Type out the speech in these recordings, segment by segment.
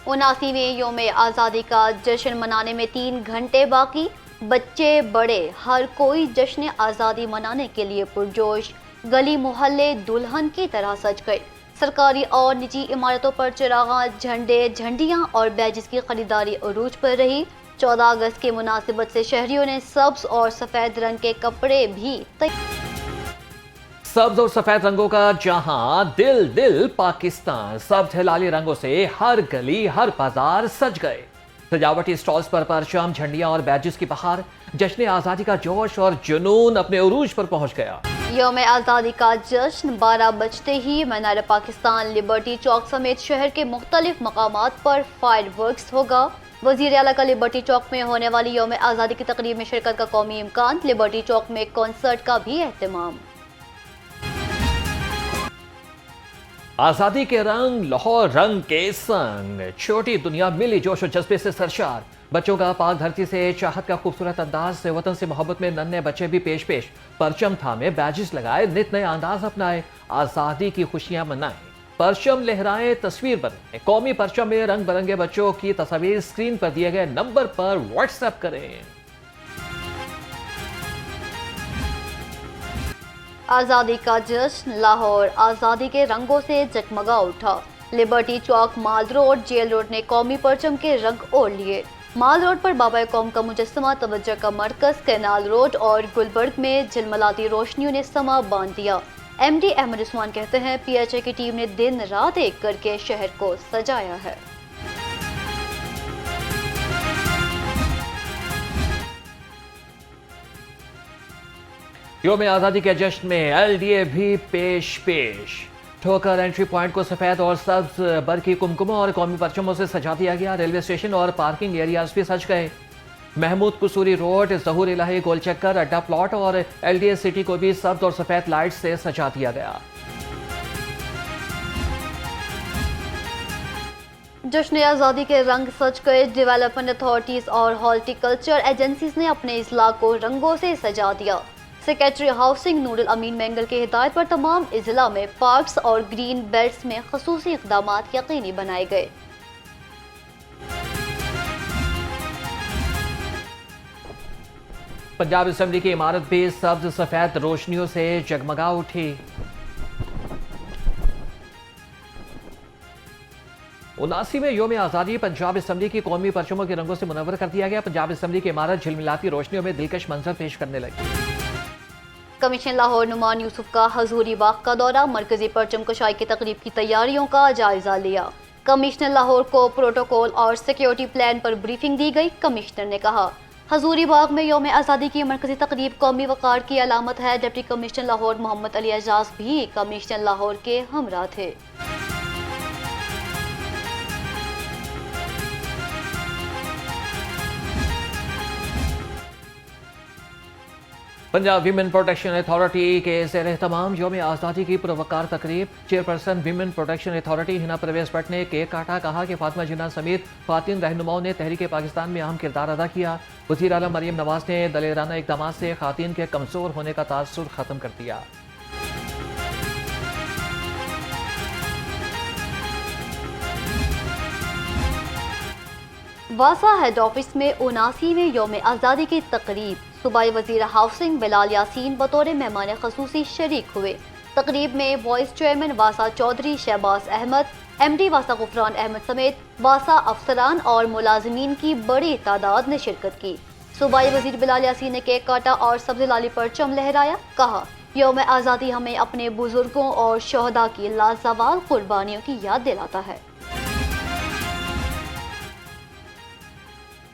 79वें योम आज़ादी का जश्न मनाने में 3 घंटे बाकी। बच्चे बड़े हर कोई जश्न आज़ादी मनाने के लिए पुरजोश। गली मोहल्ले दुल्हन की तरह सज गए। सरकारी और निजी इमारतों पर चिरागा, झंडे, झंडियां और बैजेस की खरीदारी उरूज पर रही। 14 अगस्त की मुनासिबत से शहरियों ने सब्ज और सफेद रंग के कपड़े भी सब्ज और सफेद रंगों का जहां दिल दिल पाकिस्तान, सब्ज हिलाली रंगों से हर गली हर बाजार सज गए। सजावटी स्टॉल्स पर परचम, झंडियां और बैजेस की बहार। जश्न आजादी का जोश और जुनून अपने उरूज पर पहुंच गया। यौम आज़ादी का जश्न 12 बजते ही मीनार पाकिस्तान, लिबर्टी चौक समेत शहर के मुख्तलिफ मकामात पर फायरवर्क्स होगा। वजीर आला का लिबर्टी चौक में होने वाली यौम आज़ादी की तकरीब में शिरकत का कौमी इम्कान। लिबर्टी चौक में कॉन्सर्ट का भी एहतमाम। आजादी के रंग लाहौर रंग के संग, छोटी दुनिया मिली जोश और जज्बे से सरशार। बच्चों का पाक धरती से चाहत का खूबसूरत अंदाज से वतन से मोहब्बत में नन्हे बच्चे भी पेश पेश। परचम थामे, बैजेस लगाए, नित नए अंदाज अपनाए, आजादी की खुशियां मनाए। परचम लहराए, तस्वीर बने। कौमी परचम में रंग बिरंगे बच्चों की तस्वीर स्क्रीन पर दिए गए नंबर पर व्हाट्सएप करें। आज़ादी का जश्न लाहौर आज़ादी के रंगों से जगमगा उठा। लिबर्टी चौक, माल रोड, जेल रोड ने कौमी परचम के रंग ओढ़ लिए। माल रोड पर बाबा कौम का मुजस्समा तवज्जो का मरकज, कैनाल रोड और गुलबर्ग में झिलमिलाती रोशनियों ने समा बांध दिया। एमडी अहमद उस्मान कहते हैं, पीएचए की टीम ने दिन रात एक करके शहर को सजाया है। यौम आजादी के जश्न में एलडीए भी पेश पेश। ठोकर एंट्री पॉइंट को सफेद और सब्ज बरकी कुमकुमों और कौमी परचमों से सजा दिया गया। रेलवे स्टेशन और पार्किंग एरियाज भी सज गए। महमूद कुसूरी रोड, ज़हूर इलाही गोल चक्कर, अड्डा प्लॉट और एलडीए सिटी को भी सब्ज और सफेद लाइट से सजा दिया गया। जश्न आज़ादी के रंग सज गए। डेवलपमेंट अथॉरिटीज और हॉर्टिकल्चर एजेंसीज ने अपने इजला को रंगों से सजा दिया। सेक्रेटरी हाउसिंग नूरुल अमीन मेंगल की हिदायत पर तमाम इजला में पार्क्स और ग्रीन बेल्ट्स में खसूसी इक़दामात यकीनी बनाए गए। पंजाब असेंबली की इमारत भी सब्ज सफेद रोशनियों से जगमगा उठी। 79वें यौम आज़ादी पंजाब असेंबली की कौमी परचमों के रंगों से मुनव्वर कर दिया गया। पंजाब असेंबली की इमारत झिलमिलाती रोशनियों में दिलकश मंजर पेश करने लगी। कमिश्नर लाहौर नुमान यूसुफ का हजूरी बाग का दौरा, मरकजी परचम कुशाई की तकरीब की तैयारियों का जायजा लिया। कमिश्नर लाहौर को प्रोटोकॉल और सिक्योरिटी प्लान पर ब्रीफिंग दी गई। कमिश्नर ने कहा, हजूरी बाग में यौम आज़ादी की मरकजी तकरीब कौमी वक़ार की अलामत है। डिप्टी कमिश्नर लाहौर मोहम्मद अली एजाज भी कमिश्नर लाहौर के हमरा थे। पंजाब वीमेन प्रोटेक्शन अथॉरिटी के ज़ेर एहतमाम यौम आज़ादी की पुरवकार तकरीब। Chairperson women protection authority Hina Parvez Bhatt ने केक काटा। कहा कि फातिमा जिन्ना समेत ख़वातीन रहनुमाओं ने तहरीक पाकिस्तान में अहम किरदार अदा किया। वज़ीर आला मरियम नवाज ने दलेराना इक़दाम से ख़वातीन के कमज़ोर होने का तासुर ख़त्म कर दिया। वासा हेड ऑफिस में 79वें यौम आज़ादी की तकरीब। सूबाई वज़ीर हाउसिंग बिलाल यासीन बतौर मेहमान खसूसी शरीक हुए। तकरीब में वाइस चेयरमैन वासा चौधरी शहबाज अहमद, एमडी वासा गुफरान अहमद समेत वासा अफसरान और मुलाजमीन की बड़ी तादाद ने शिरकत की। सूबाई वज़ीर बिलाल यासीन ने केक काटा और सब्ज़ लाली परचम लहराया। कहा, यौम आज़ादी हमें अपने बुजुर्गों और शहदा की लाजवाब कुर्बानियों की याद दिलाता है।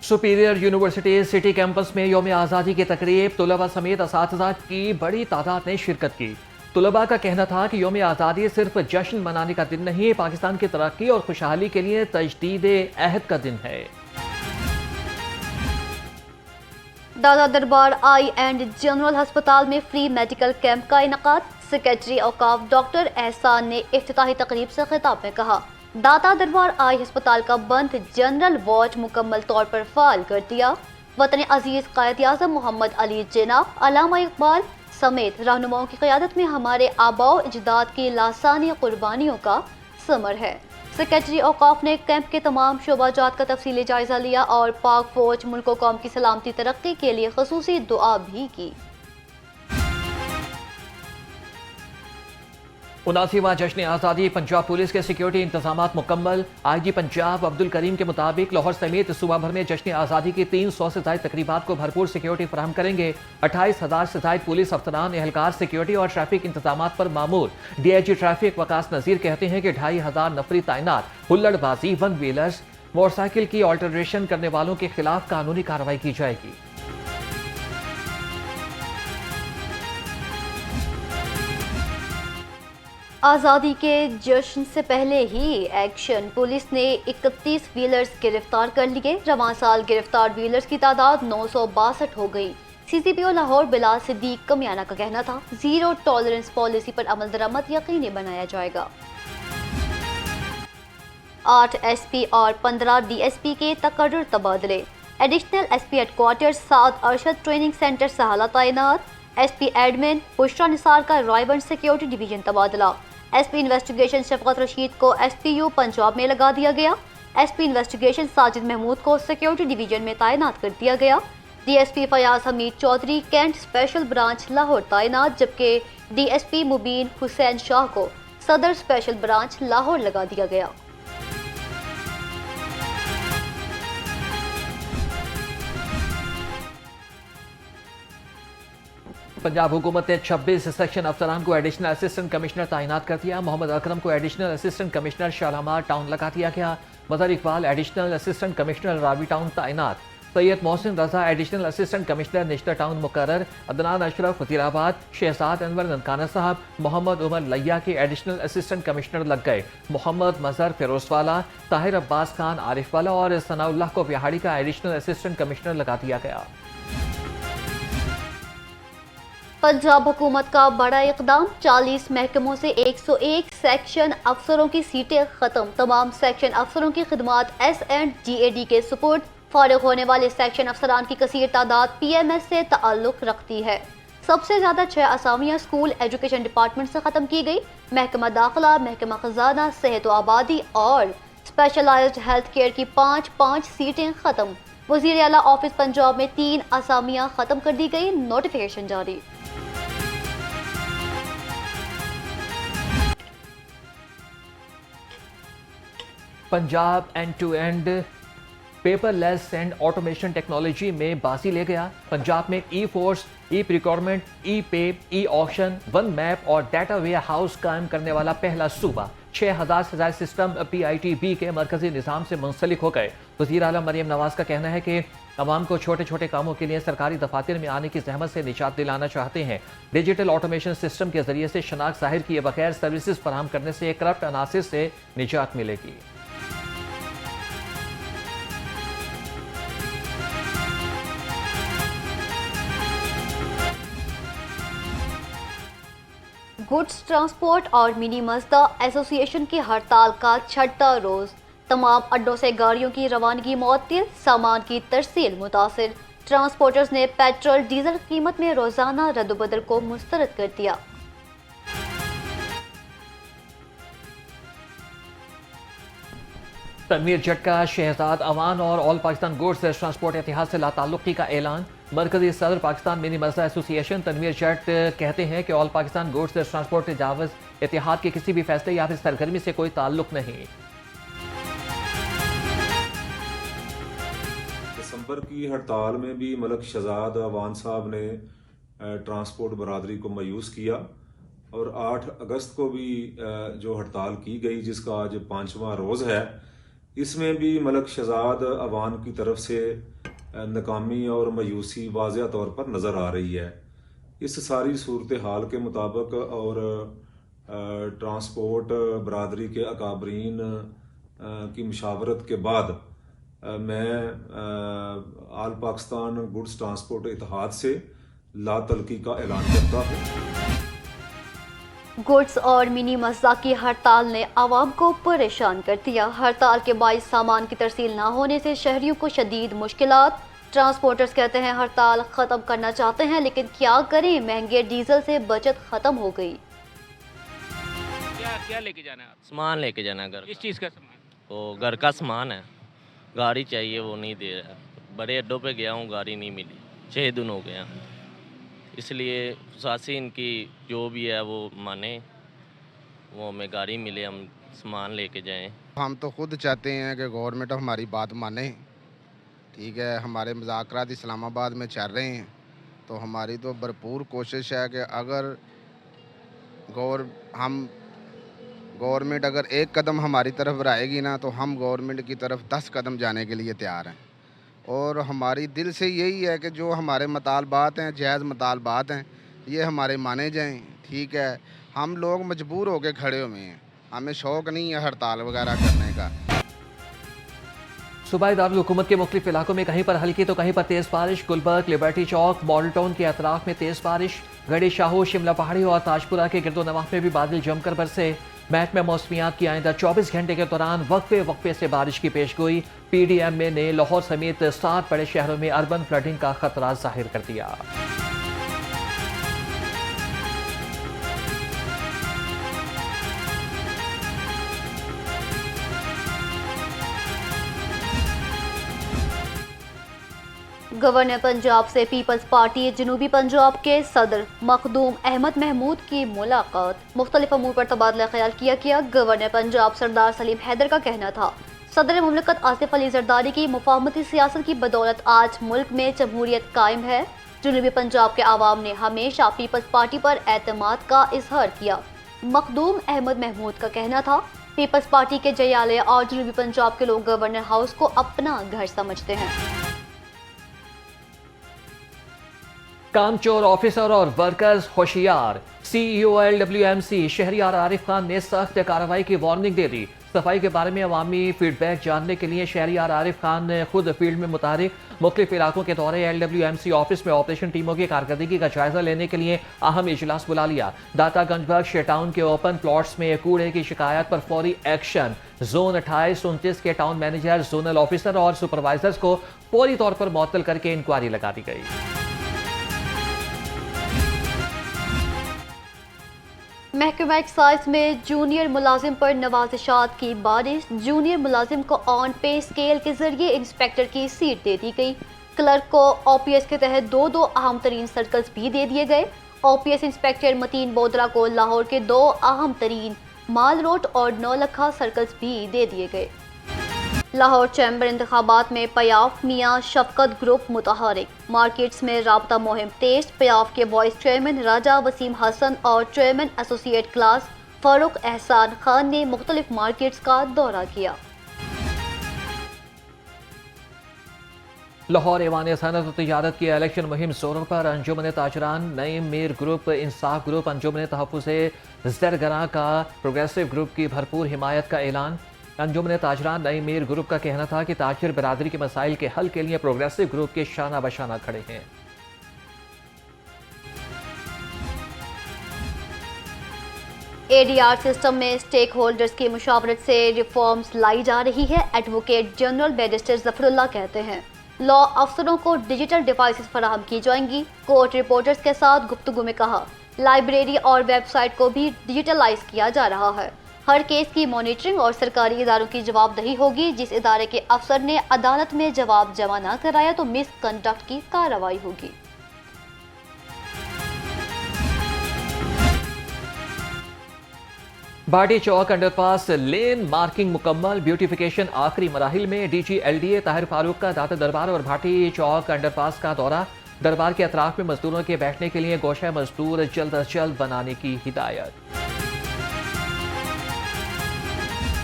सुपीरियर यूनिवर्सिटी सिटी कैंपस में यौम आज़ादी की तकरीब। तुलबा समेत असातिज़ा की बड़ी तादाद ने शिरकत की। तुलबा का कहना था कि यौम आज़ादी सिर्फ जश्न मनाने का दिन नहीं, पाकिस्तान की तरक्की और खुशहाली के लिए तजदीद अहद का दिन है। दादा दरबार आई एंड जनरल अस्पताल में फ्री मेडिकल कैंप का इनकाद। सेक्रेटरी औकाफ डॉक्टर एहसान ने इफ्तिताही तकरीब से खिताब में कहा, दाता दरबार आई अस्पताल का बंद जनरल वार्ड मुकम्मल तौर पर फाल कर दिया। वतन अजीज कायद आज़म मोहम्मद अली जिन्ना, अल्लामा इकबाल समेत रहनुमाओं की क़यादत में हमारे आबाओ अजदाद की लासानी कुर्बानियों का समर है। सेक्रेटरी औकाफ ने कैंप के तमाम शोबाजात का तफसीली जायजा लिया और पाक फौज मुल्क कौम की सलामती तरक्की के लिए खसूसी दुआ भी की। 79वां जश्न आज़ादी। पंजाब पुलिस के सिक्योरिटी इंतजाम मुकम्मल। IG पंजाब अब्दुल करीम के मुताबिक लाहौर समेत सूबा भर में जश्न आज़ादी की 300 से ज्यादा तकरीबात को भरपूर सिक्योरिटी फराहम करेंगे। 28,000 से ज्यादा पुलिस अफसरान एहलकार सिक्योरिटी और ट्रैफिक इंतजाम पर मामूर। DIG ट्रैफिक वकास नजीर कहते हैं कि 2,500 नफरी तैनात। हुल्लड़बाजी, वन व्हीलर्स, मोटरसाइकिल की ऑल्टरेशन करने वालों के खिलाफ कानूनी कार्रवाई की जाएगी। आज़ादी के जश्न से पहले ही एक्शन पुलिस ने 31 व्हीलर्स गिरफ्तार कर लिए। रवां साल गिरफ्तार व्हीलर्स की तादाद 962 हो गई। CCPO लाहौर बिलाल सिद्दीक कमियाना का कहना था, जीरो टॉलरेंस पॉलिसी पर अमल दरामद यकीनी बनाया जाएगा। 8 SP और 15 DSP के तकर्रुर तबादले। एडिशनल SP हेडक्वार्टर साद अरशद ट्रेनिंग सेंटर सहाला तैनात। SP एडमिन बुशरा निसार का रायबंद सिक्योरिटी डिवीजन तबादला। SP इन्वेस्टिगेशन शफकत रशीद को SPU पंजाब में लगा दिया गया। SP इन्वेस्टिगेशन साजिद महमूद को सिक्योरिटी डिवीजन में तैनात कर दिया गया। DSP Fayaz Hamid Chaudhry cantt special branch Lahore तैनात, जबकि DSP मुबीन हुसैन शाह को सदर स्पेशल ब्रांच लाहौर लगा दिया गया। पंजाब हुकूमत ने 26 सेक्शन अफसरान को एडिशनल असिस्टेंट कमिश्नर तैनात कर दिया। मोहम्मद अकरम को additional assistant commissioner Shalamar town लगा दिया गया। Mazhar Iqbal additional assistant commissioner Ravi town तैनात। Syed Mohsin Raza additional assistant commissioner Nishtar town मुकर्रर। अदनान अशरफ वजीराबाद। शहजाद अनवर ननकाना साहब मोहम्मद उमर लैया के एडिशनल असिस्टेंट कमिश्नर लग गए। मोहम्मद मजहर फिरोजवाला, ताहिर अब्बास खान आरिफवाला और सनाउल्लाह को बिहाड़ी का एडिशनल असिस्टेंट कमिश्नर लगा दिया गया। पंजाब हुकूमत का बड़ा इकदाम। 40 महकमों से 101 सेक्शन अफसरों की सीटें खत्म। तमाम सेक्शन अफसरों की खिदमात S&GAD के सुपुर्द। फारिग होने वाले सेक्शन अफसरान की कसीर तादाद PMS से ताल्लुक रखती है। सबसे ज्यादा 6 असामियाँ स्कूल एजुकेशन डिपार्टमेंट से खत्म की गई। महकमा दाखिला, महकमा खजाना, सेहत व आबादी और स्पेशलाइज्ड हेल्थ केयर की 5-5 सीटें खत्म। वजीर आला ऑफिस पंजाब में 3 असामियाँ खत्म कर दी गई। नोटिफिकेशन जारी। Punjab end to end paperless and automation technology में बाजी ले गया। पंजाब में e-force, e-procurement, e-pay, e-auction, one map और डाटा वेयर हाउस कायम करने वाला पहला सूबा। 6,000 से ज्यादा सिस्टम PITB के मरकजी निज़ाम से मुंसलिक हो गए। वज़ीर आला मरियम नवाज का कहना है कि अवाम को छोटे छोटे कामों के लिए सरकारी दफातर में आने की जहमत से निजात दिलाना चाहते हैं। डिजिटल ऑटोमेशन सिस्टम के जरिए से शनाख्त जाहिर किए बगैर सर्विसेज फराहम करने से करप्ट अनासिर से निजात मिलेगी। गुड्स ट्रांसपोर्ट और मिनी मजदा एसोसिएशन की हड़ताल का 6वां रोज। तमाम अड्डों से गाड़ियों की रवानगी मुअत्तल, सामान की तरसील मुतासिर। ट्रांसपोर्टर्स ने पेट्रोल डीजल कीमत में रोजाना रद्दबदल को मुस्तरद कर दिया। तनवीर जट का शहजाद अवान और ऑल पाकिस्तान गुड्स ट्रांसपोर्ट इतिहाद से लाताल्लुकी का ऐलान। मरकजी सदर पाकिस्तान मिनी मजदा एसोसिएशन तनवीर जट कहते हैं कि ऑल पाकिस्तान गुड्स ट्रांसपोर्ट जावज इतिहाद के किसी भी फैसले या फिर सरगर्मी से कोई ताल्लुक नहीं। दिसंबर की हड़ताल में भी मलक शहजाद अवान साहब ने ट्रांसपोर्ट बरादरी को मायूस किया और 8 अगस्त को भी जो हड़ताल की गई, जिसका आज 5वां रोज़ है, इसमें भी मलक शहजाद अवान की तरफ से नाकामी और मायूसी वाज़ह तौर पर नज़र आ रही है। इस सारी सूरत हाल के मुताबिक और ट्रांसपोर्ट बरादरी के अकाबरीन की मुशावरत के बाद मैं ऑल पाकिस्तान गुड्स ट्रांसपोर्ट इत्तेहाद से लातल्की का ऐलान करता हूँ। गुड्स और मिनी मजदा की हड़ताल ने आवाम को परेशान कर दिया। हड़ताल के बाइस सामान की तरसील न होने से शहरियों को शदीद मुश्किलात। ट्रांसपोर्टर्स कहते हैं हड़ताल खत्म करना चाहते हैं, लेकिन क्या करें, महंगे डीजल से बचत खत्म हो गई। क्या लेके जाना है? सामान लेके जाना घर किस चीज़ का सामान? वो घर का सामान है, गाड़ी चाहिए वो नहीं दे रहा। बड़े अड्डों पे गया हूँ, गाड़ी नहीं मिली, 6 दिन हो गए हैं। इसलिए प्रशासन इनकी जो भी है वो माने, वो हमें गाड़ी मिले, हम सामान लेके जाएं। हम तो खुद चाहते हैं कि गवर्नमेंट हमारी बात माने। ठीक है, हमारे मुज़ाकरात इस्लामाबाद में चल रहे हैं, तो हमारी तो भरपूर कोशिश है कि अगर गवर्नमेंट अगर एक कदम हमारी तरफ बढ़ाएगी ना, तो हम गवर्नमेंट की तरफ 10 कदम जाने के लिए तैयार हैं। और हमारी दिल से यही है कि जो हमारे मुतालबात हैं, जायज़ मुतालबात हैं, ये हमारे माने जाएं। ठीक है, हम लोग मजबूर होकर खड़े हुए हैं, हमें शौक़ नहीं है हड़ताल वगैरह करने का। सूबाई दारुल हुकूमत के मुख्तलिफ इलाकों में कहीं पर हल्की तो कहीं पर तेज़ बारिश। गुलबर्ग, लिबर्टी चौक, मॉडल टाउन के अतराफ में तेज़ बारिश। गढ़ी शाहू, शिमला पहाड़ी और ताजपुरा के गिरदोनवाह में भी बादल जमकर बरसे। महकमा मौसमियात की आइंदा 24 घंटे के दौरान वक्फे वक्फे से बारिश की पेशगोई। PDM ने लाहौर समेत 7 बड़े शहरों में अर्बन फ्लडिंग का खतरा जाहिर कर दिया। गवर्नर पंजाब से पीपल्स पार्टी जनूबी पंजाब के सदर मखदूम अहमद महमूद की मुलाकात। मुख्तलिफ अमूर पर तबादला ख्याल किया गया। गवर्नर पंजाब सरदार सलीम हैदर का कहना था, सदर मुमलिकत आसिफ अली जरदारी की मुफाहमती सियासत की बदौलत आज मुल्क में जमहूरियत कायम है। जनूबी पंजाब के आवाम ने हमेशा पीपल्स पार्टी पर एतमाद का इजहार किया। मखदूम अहमद महमूद का कहना था, पीपल्स पार्टी के जयालय और जनूबी पंजाब के लोग गवर्नर हाउस को अपना घर समझते हैं। कामचोर ऑफिसर और वर्कर्स होशियार। CEO LWMC शहरियार आरिफ खान ने सख्त कार्रवाई की वार्निंग दे दी। सफाई के बारे में अवामी फीडबैक जानने के लिए शहरियार आरिफ खान ने खुद फील्ड में मुतारिक मुख्तलिफ इलाकों के दौरे LWMC ऑफिस में ऑपरेशन टीमों की कारकर्दगी का जायजा लेने के लिए अहम इजलास बुला लिया। दातागंजबर्ग शेटाउन के ओपन प्लॉट्स में कूड़े की शिकायत पर फौरी एक्शन। जोन 28-29 के टाउन मैनेजर, जोनल ऑफिसर और सुपरवाइजर्स को फौरी तौर पर मुअत्तल करके इंक्वायरी लगा दी गई। महकमा एक्साइज में जूनियर मुलाजिम पर नवाजिशात की बारिश। जूनियर मुलाजिम को ऑन पे स्केल के जरिए इंस्पेक्टर की सीट दे दी गई। क्लर्क को OPS के तहत दो अहम तरीन सर्कल्स भी दे दिए गए। OPS इंस्पेक्टर मतीन बोदरा को लाहौर के 2 अहम तरीन माल रोड और नौलखा सर्कल्स भी दे दिए गए। लाहौर चैम्बर इंतखाबात में पयाफ मियाँ शफकत ग्रुप मुतहरिक। मार्केट्स में राबता मुहिम तेज। पयाफ के वाइस चेयरमैन राजा वसीम हसन और चेयरमैन एसोसिएट क्लास फारूक एहसान खान ने मुख्तलिफ मार्केट्स का दौरा किया। लाहौर ऐवान सनत और तिजारत की इलेक्शन मुहिम जोरों पर। अंजुमन ताजरान, नईम मीर ग्रुप, इंसाफ ग्रुप, अंजुमन तहफ़्फ़ुज़ ज़रगरा का प्रोग्रेसिव ग्रुप की भरपूर हिमायत का ऐलान। अंजुमन ताजरान नईम मीर ग्रुप का कहना था कि ताजिर बरादरी के मसाइल के हल के लिए प्रोग्रेसिव ग्रुप के शाना बशाना खड़े हैं। ADR सिस्टम में स्टेक होल्डर्स की मुशावरत से रिफॉर्म्स लाई जा रही है। एडवोकेट जनरल बैरिस्टर जफरुल्लाह कहते हैं, लॉ अफसरों को डिजिटल डिवाइसेस फराहम की जाएंगी। कोर्ट रिपोर्टर्स के साथ गुफ्तगू में कहा, लाइब्रेरी और वेबसाइट को भी डिजिटलाइज किया जा रहा है। हर केस की मॉनिटरिंग और सरकारी इदारों की जवाबदही होगी। जिस इदारे के अफसर ने अदालत में जवाब जमा न कराया तो मिसकंडक्ट की कार्रवाई होगी। बाटी चौक अंडरपास लेन मार्किंग मुकम्मल। ब्यूटिफिकेशन आखिरी मराहिल में। DG LDA ताहिर फारूक का दाता दरबार और भाटी चौक अंडरपास का दौरा। दरबार के अतराफ में मजदूरों के बैठने के लिए गोशा मजदूर जल्द अज जल्द बनाने की हिदायत।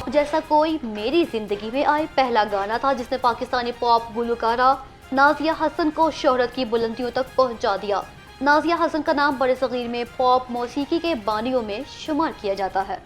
जैसा कोई मेरी जिंदगी में आए पहला गाना था जिसने पाकिस्तानी पॉप गुलकारा नाजिया हसन को शोहरत की बुलंदियों तक पहुंचा दिया। नाजिया हसन का नाम बड़े सगीर में पॉप मौसीकी के बानियों में शुमार किया जाता है।